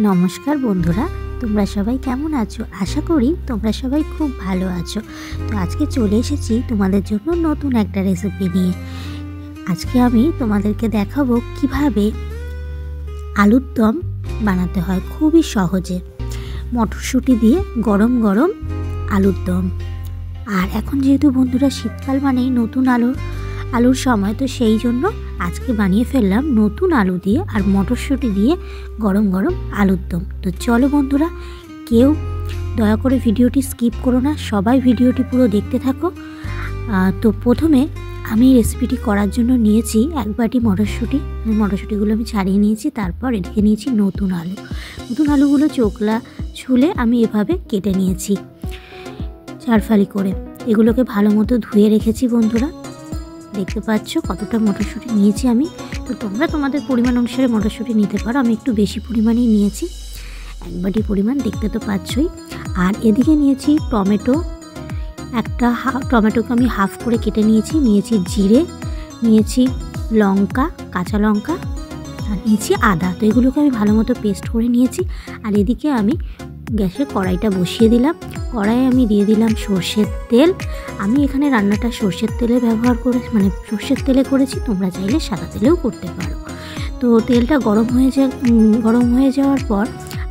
নমস্কার বন্ধুরা, তোমরা সবাই কেমন আছো? আশা করি তোমরা সবাই খুব ভালো আছো। তো আজকে চলে এসেছি তোমাদের জন্য নতুন একটা রেসিপি নিয়ে। আজকে আমি তোমাদেরকে দেখাবো কিভাবে আলুর দম বানাতে হয় খুবই সহজে, মটরশুঁটি দিয়ে গরম গরম আলুর দম। আর এখন যেহেতু বন্ধুরা শীতকাল মানেই নতুন আলুর সময়, তো সেই জন্য আজকে বানিয়ে ফেললাম নতুন আলু দিয়ে আর মটরশুঁটি দিয়ে গরম গরম আলুর দম। তো চলো বন্ধুরা, কেউ দয়া করে ভিডিওটি স্কিপ করো না, সবাই ভিডিওটি পুরো দেখতে থাকো। তো প্রথমে আমি রেসিপিটি করার জন্য নিয়েছি এক বাটি মটরশুঁটিগুলো আমি ছাড়িয়ে নিয়েছি। তারপর রেখে নিয়েছি নতুন আলুগুলো চোখলা ছুলে আমি এভাবে কেটে নিয়েছি চারফালি করে। এগুলোকে ভালো মতো ধুয়ে রেখেছি বন্ধুরা। দেখতে পাচ্ছ কতটা মটরশুঁটি নিয়েছি আমি। তো তোমরা তোমাদের পরিমাণ অনুসারে মটরশুঁটি নিতে পারো, আমি একটু বেশি পরিমাণেই নিয়েছি, এক বাটি পরিমাণ, দেখতে তো পাচ্ছই। আর এদিকে নিয়েছি টমেটোকে আমি হাফ করে কেটে নিয়েছি জিরে, নিয়েছি লঙ্কা, কাঁচা লঙ্কা, আর নিয়েছি আদা। তো এগুলোকে আমি ভালো মতো পেস্ট করে নিয়েছি। আর এদিকে আমি গ্যাসে কড়াইটা বসিয়ে দিলাম। কড়াইয়ে আমি দিয়ে দিলাম সর্ষের তেল। আমি এখানে রান্নাটা সর্ষের তেলে সর্ষের তেলে করেছি, তোমরা চাইলে সাদা তেলেও করতে পারো। তো তেলটা গরম হয়ে যাওয়ার পর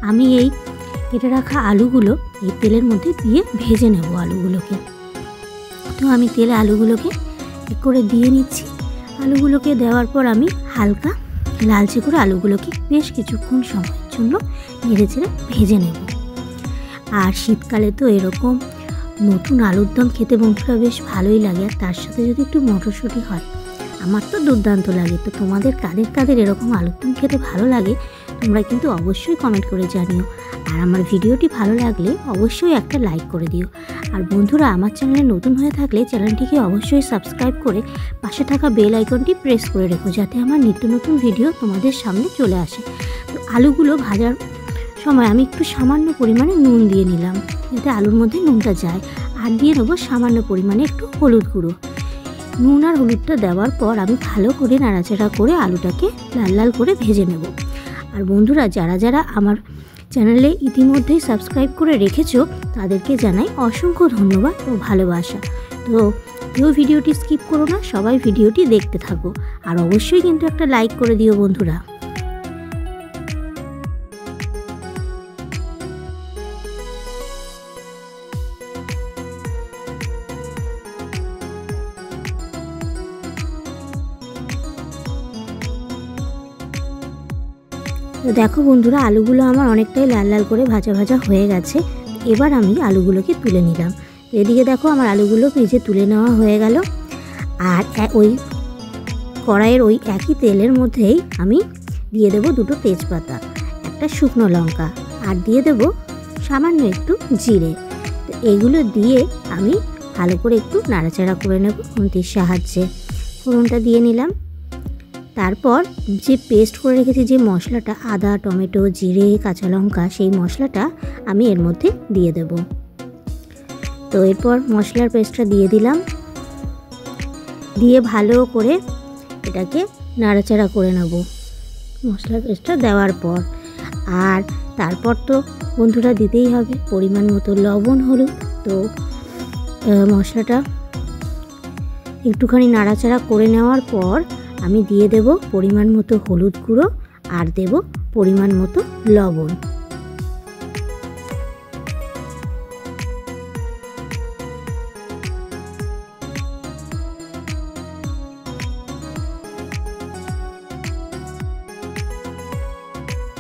আমি এই কেটে রাখা আলুগুলো এই তেলের মধ্যে দিয়ে ভেজে নেব আলুগুলোকে। তো আমি তেলে আলুগুলোকে করে দিয়ে নিচ্ছি। আলুগুলোকে দেওয়ার পর আমি হালকা লালচে করে আলুগুলোকে বেশ কিছুক্ষণ সময়ের জন্য নেড়ে চেড়ে ভেজে নেব। আর শীতকালে তো এরকম নতুন আলুর দম খেতে বন্ধুরা বেশ ভালোই লাগে, আর তার সাথে যদি একটু মটরশুঁটি হয়, আমার তো দুর্দান্ত লাগে। তো তোমাদের কাদের এরকম আলুর দম খেতে ভালো লাগে তোমরা কিন্তু অবশ্যই কমেন্ট করে জানিও। আর আমার ভিডিওটি ভালো লাগলে অবশ্যই একটা লাইক করে দিও। আর বন্ধুরা, আমার চ্যানেলে নতুন হয়ে থাকলে চ্যানেলটিকে অবশ্যই সাবস্ক্রাইব করে পাশে থাকা বেল আইকনটি প্রেস করে রেখো, যাতে আমার নিত্য নতুন ভিডিও তোমাদের সামনে চলে আসে। তো আলুগুলো ভাজার সময় আমি একটু সামান্য পরিমাণে নুন দিয়ে নিলাম, যাতে আলুর মধ্যে নুনটা যায়। আর দিয়ে নেবো সামান্য পরিমাণে একটু হলুদ গুঁড়ো। নুন আর হলুদটা দেওয়ার পর আমি ভালো করে নাড়াচাড়া করে আলুটাকে লাল লাল করে ভেজে নেব। আর বন্ধুরা, যারা আমার চ্যানেলে ইতিমধ্যেই সাবস্ক্রাইব করে রেখেছো তাদেরকে জানাই অসংখ্য ধন্যবাদ ও ভালোবাসা। তো কেউ ভিডিওটি স্কিপ করো না, সবাই ভিডিওটি দেখতে থাকো। আর অবশ্যই কিন্তু একটা লাইক করে দিও বন্ধুরা। তো দেখো বন্ধুরা, আলুগুলো আমার অনেকটাই লাল লাল করে ভাজা হয়ে গেছে। এবার আমি আলুগুলোকে তুলে নিলাম। তো এদিকে দেখো আমার আলুগুলো ভেজে তুলে নেওয়া হয়ে গেল। আর ওই কড়াইয়ের ওই একই তেলের মধ্যেই আমি দিয়ে দেবো দুটো তেজপাতা, একটা শুকনো লঙ্কা, আর দিয়ে দেবো সামান্য একটু জিরে। তো এগুলো দিয়ে আমি ভালো করে একটু নাড়াচাড়া করে নেব খুন্তির সাহায্যে। ফোড়নটা দিয়ে নিলাম। তারপর যে পেস্ট করে রেখেছি যে মশলাটা, আদা, টমেটো, জিরে, কাঁচা লঙ্কা, সেই মশলাটা আমি এর মধ্যে দিয়ে দেব। তো এরপর মশলার পেস্টটা দিয়ে দিলাম, দিয়ে ভালো করে এটাকে নাড়াচাড়া করে নেব মশলার পেস্টটা দেওয়ার পর। আর তারপর তো বন্ধুরা দিতেই হবে পরিমাণ মতো লবণ, হলুদ। তো মশলাটা একটুখানি নাড়াচাড়া করে নেওয়ার পর আমি দিয়ে দেব পরিমাণ মতো হলুদ গুঁড়ো আর দেব পরিমাণ মতো লবণ।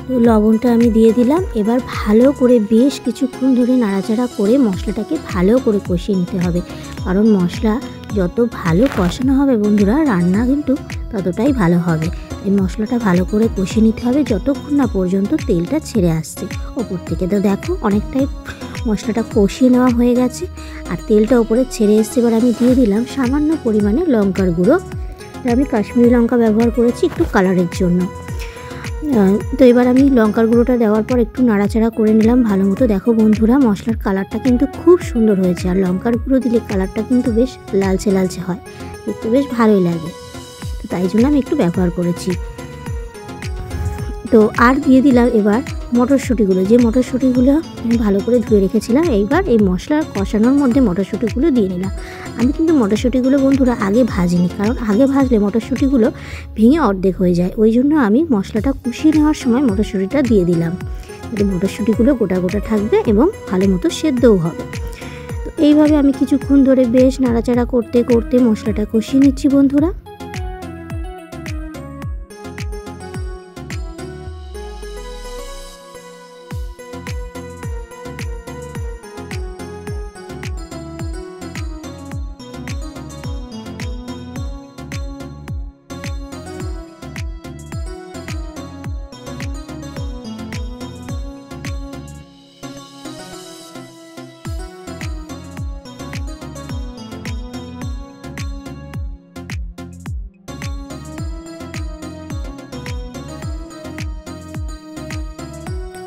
তো লবণটা আমি দিয়ে দিলাম। এবার ভালো করে বেশ কিছুক্ষণ ধরে নাড়াচাড়া করে মশলাটাকে ভালো করে কষিয়ে নিতে হবে, কারণ মশলা যত ভালো কষানো হবে বন্ধুরা, রান্না কিন্তু ততটাই ভালো হবে। এই মশলাটা ভালো করে কষিয়ে নিতে হবে যতক্ষণ না পর্যন্ত তেলটা ছেড়ে আসছে ওপর থেকে। তো দেখো অনেকটাই মশলাটা কষিয়ে নেওয়া হয়ে গেছে আর তেলটা ওপরে ছেড়ে এসছে। এবার আমি দিয়ে দিলাম সামান্য পরিমাণে লঙ্কার গুঁড়ো। আমি কাশ্মীরি লঙ্কা ব্যবহার করেছি একটু কালারের জন্য। তো এবার আমি লঙ্কার গুঁড়োটা দেওয়ার পর একটু নাড়াচাড়া করে নিলাম ভালো মতো। দেখো বন্ধুরা, মশলার কালারটা কিন্তু খুব সুন্দর হয়েছে, আর লঙ্কার গুঁড়ো দিলে কালারটা কিন্তু বেশ লালচে লালচে হয়, দেখতে বেশ ভালোই লাগে। তো তাই জন্য আমি একটু ব্যবহার করেছি। তো আর দিয়ে দিলাম এবার মটরশুঁটিগুলো, যে মটরশুঁটিগুলো আমি ভালো করে ধুয়ে রেখেছিলাম। এইবার এই মশলা কষানোর মধ্যে মটরশুঁটিগুলো দিয়ে নিলাম। আমি কিন্তু মটরশুঁটিগুলো বন্ধুরা আগে ভাজিনি, কারণ আগে ভাজলে মটরশুঁটিগুলো ভেঙে অর্ধেক হয়ে যায়। ওই জন্য আমি মশলাটা কষিয়ে নেওয়ার সময় মটরশুঁটিটা দিয়ে দিলাম, যাতে মটরশুঁটিগুলো গোটা গোটা থাকবে এবং ভালো মতো সেদ্ধও হবে। তো এইভাবে আমি কিছুক্ষণ ধরে বেশ নাড়াচাড়া করতে করতে মশলাটা কষিয়ে নিচ্ছি বন্ধুরা।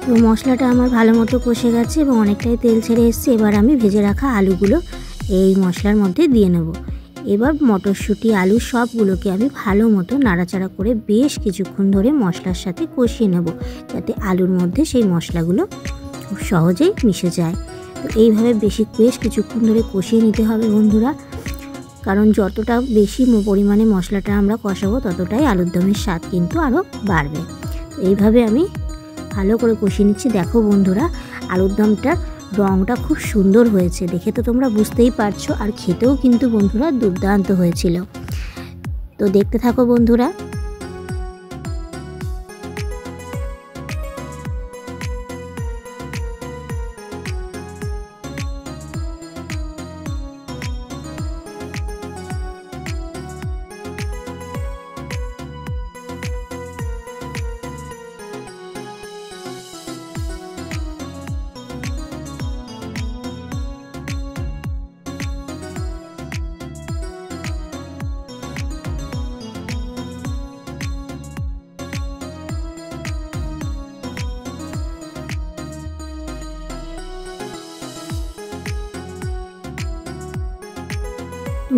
তো মশলাটা আমার ভালো মতো কষে গেছে এবং অনেকটাই তেল ছেড়ে এসছে। এবার আমি ভেজে রাখা আলুগুলো এই মশলার মধ্যে দিয়ে নেব। এবার মটরশুঁটি আলু সবগুলোকে আমি ভালো মতো নাড়াচাড়া করে বেশ কিছুক্ষণ ধরে মশলার সাথে কষিয়ে নেব, যাতে আলুর মধ্যে সেই মশলাগুলো খুব সহজেই মিশে যায়। তো এইভাবে বেশ কিছুক্ষণ ধরে কষিয়ে নিতে হবে বন্ধুরা, কারণ যতটা বেশি পরিমাণে মশলাটা আমরা কষাবো ততটাই আলুর দমের স্বাদ কিন্তু আরও বাড়বে। এইভাবে আমি ভালো করে কষিয়ে নিচ্ছি। দেখো বন্ধুরা, আলুর দমটার রঙটা খুব সুন্দর হয়েছে, দেখে তো তোমরা বুঝতেই পারছো। আর খেতেও কিন্তু বন্ধুরা দুর্দান্ত হয়েছিল। তো দেখতে থাকো বন্ধুরা।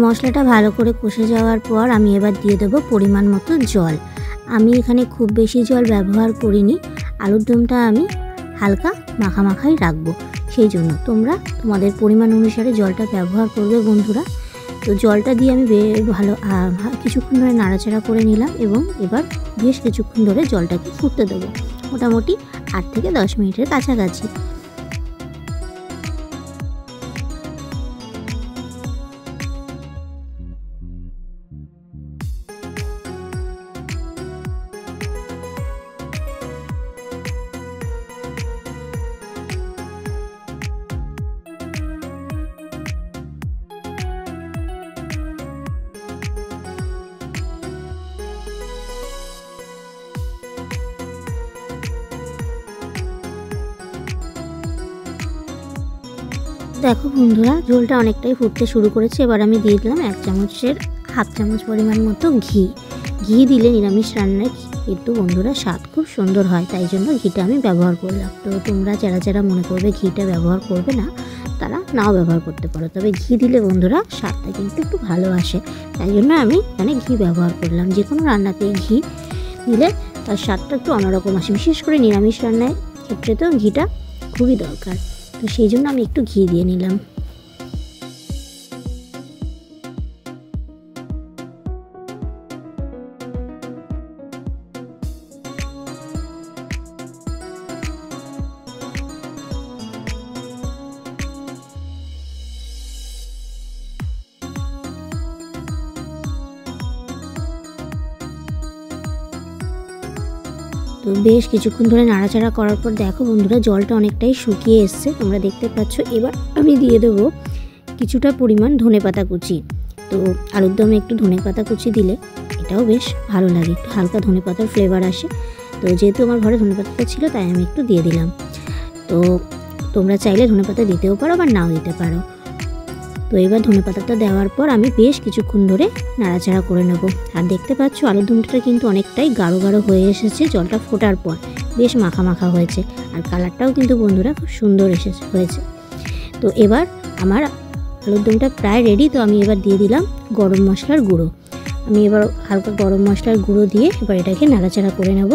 মশলাটা ভালো করে কষে যাওয়ার পর আমি এবার দিয়ে দেবো পরিমাণ মতো জল। আমি এখানে খুব বেশি জল ব্যবহার করিনি, আলুর দমটা আমি হালকা মাখামাখাই রাখবো, সেই জন্য তোমরা তোমাদের পরিমাণ অনুসারে জলটা ব্যবহার করবে বন্ধুরা। তো জলটা দিয়ে আমি ভালো কিছুক্ষণ ধরে নাড়াচাড়া করে নিলাম এবং এবার বেশ কিছুক্ষণ ধরে জলটাকে ফুটতে দেবো, মোটামুটি 8 থেকে 10 মিনিটের কাছাকাছি। দেখো বন্ধুরা, ঝোলটা অনেকটাই ফুটতে শুরু করেছে। এবার আমি দিয়ে দিলাম 1 চামচের হাফ চামচ পরিমাণ মতো ঘি। ঘি দিলে নিরামিষ রান্নায় কিন্তু বন্ধুরা স্বাদ খুব সুন্দর হয়, তাই জন্য ঘিটা আমি ব্যবহার করলাম। তো তোমরা যারা মনে করবে ঘিটা ব্যবহার করবে না, তারা নাও ব্যবহার করতে পারো, তবে ঘি দিলে বন্ধুরা স্বাদটা কিন্তু একটু ভালো আসে, তাই জন্য আমি এখানে ঘি ব্যবহার করলাম। যে কোনো রান্নাতেই ঘি দিলে তার স্বাদটা একটু অন্যরকম আসে, বিশেষ করে নিরামিষ রান্নায় ক্ষেত্রে তো ঘিটা খুবই দরকার। তো সেই জন্য আমি একটু ঘি দিয়ে নিলাম। তো বেশ কিছুক্ষণ ধরে নাড়াচাড়া করার পর দেখো বন্ধুরা, জলটা অনেকটাই শুকিয়ে এসছে, তোমরা দেখতে পাচ্ছ। এবার আমি দিয়ে দেবো কিছুটা পরিমাণ ধনেপাতা কুচি। তো আলুর দমে একটু ধনেপাতা কুচি দিলে এটাও বেশ ভালো লাগে, একটু হালকা ধনেপাতার ফ্লেভার আসে। তো যেহেতু আমার ঘরে ধনেপাতাটা ছিল তাই আমি একটু দিয়ে দিলাম। তো তোমরা চাইলে ধনেপাতা দিতেও পারো বা নাও দিতে পারো। তো এবার ধনেপাতাটা দেওয়ার পর আমি বেশ কিছুক্ষণ ধরে নাড়াচাড়া করে নেব। আর দেখতে পাচ্ছ আলুর দমটা কিন্তু অনেকটাই গাঢ় গাঢ় হয়ে এসেছে, জলটা ফোটার পর বেশ মাখা মাখা হয়েছে, আর কালারটাও কিন্তু বন্ধুরা খুব সুন্দর হয়েছে। তো এবার আমার আলুর দমটা প্রায় রেডি। তো আমি এবার দিয়ে দিলাম গরম মশলার গুঁড়ো। আমি এবার হালকা গরম মশলার গুঁড়ো দিয়ে এবার এটাকে নাড়াচাড়া করে নেব,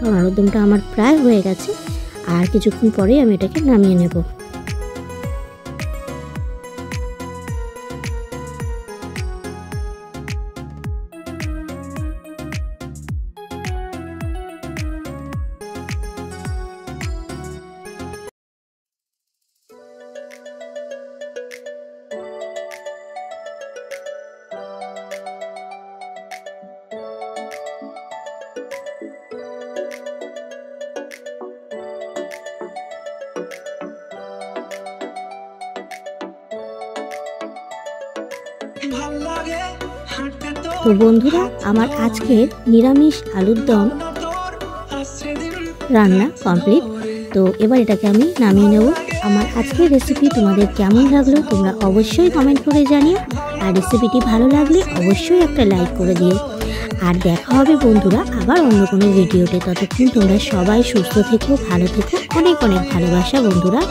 কারণ আলুর দমটা আমার প্রায় হয়ে গেছে, আর কিছুক্ষণ পরেই আমি এটাকে নামিয়ে নেব। তো বন্ধুরা, আমার আজকের নিরামিষ আলুর দম রান্না কমপ্লিট। তো এবার এটাকে আমি নামিয়ে নেব। আমার আজকের রেসিপি তোমাদের কেমন লাগলো তোমরা অবশ্যই কমেন্ট করে জানিও, আর রেসিপিটি ভালো লাগলে অবশ্যই একটা লাইক করে দিও। আর দেখা হবে বন্ধুরা আবার অন্য কোনো ভিডিওতে। ততক্ষণ তোমরা সবাই সুস্থ থেকো, ভালো থেকো, অনেক অনেক ভালোবাসা বন্ধুরা।